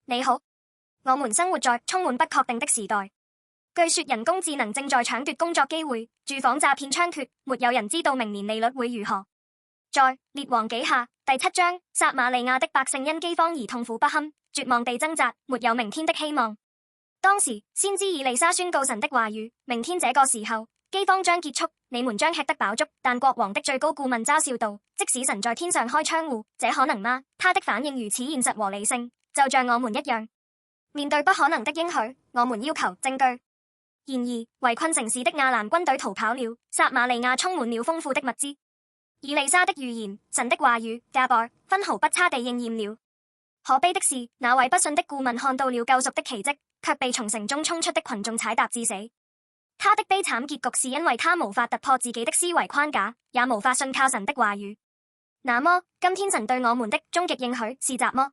你好，我們生活在充滿不確定的時代。據說人工智能正在搶奪工作機會，住房詐騙猖獗，沒有人知道明年利率會如何。在《列王紀下》第7章，撒瑪利亞的百姓因饑荒而痛苦不堪，絕望地掙扎，沒有明天的希望。當時先知以利沙宣告神的話語：明天這個時候，饑荒將結束，你們將吃得飽足。但國王的最高顧問嘲笑道：即使神在天上開窗戶，這可能嗎？他的反應如此現實和理性，就像我們一樣。面對不可能的應許，我們要求證據。然而，圍困城市的亞蘭軍隊逃跑了，撒瑪利亞充滿了豐富的物資。以利沙的預言，神的話語，加百分毫不差地應驗了。可悲的是，那位不信的顧問看到了救贖的奇蹟，卻被從城中衝出的群眾踩踏致死。他的悲慘結局是因為他無法突破自己的思維框架，也無法信靠神的話語。那麼，今天神對我們的終極應許是什麼？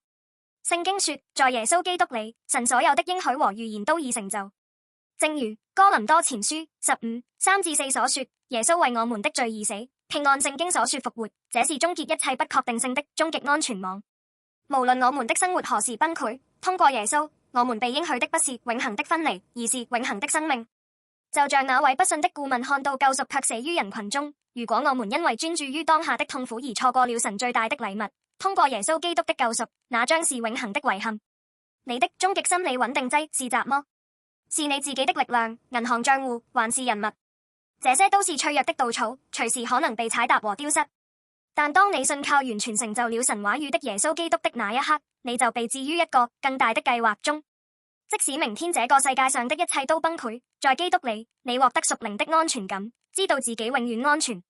聖經說，在耶穌基督裡，神所有的應許和預言都已成就。正如哥林多前書15:3-4所說，耶穌為我們的罪而死，並按聖經所說復活，這是終結一切不確定性的終極安全網。無論我們的生活何時崩潰，通過耶穌，我們被應許的不是永恆的分離，而是永恆的生命。就像那位不信的顧問看到救贖卻死於人群中，如果我們因為專注於當下的痛苦而錯過了神最大的禮物，通過耶穌基督的救贖，那將是永恆的遺憾。你的終極心理穩定劑是什麼？是你自己的力量、銀行賬戶，還是人物？這些都是脆弱的稻草，隨時可能被踩踏和丟失。但當你信靠完全成就了神話語的耶穌基督的那一刻，你就被置於一個更大的計劃中。即使明天這個世界上的一切都崩潰，在基督裡，你獲得屬靈的安全感，知道自己永遠安全。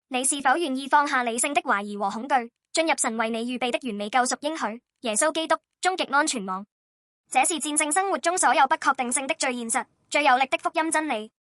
你是否願意放下理性的懷疑和恐懼，進入神為你預備的完美救贖應許，耶穌基督終極安全網？這是戰勝生活中所有不確定性的最現實、最有力的福音真理。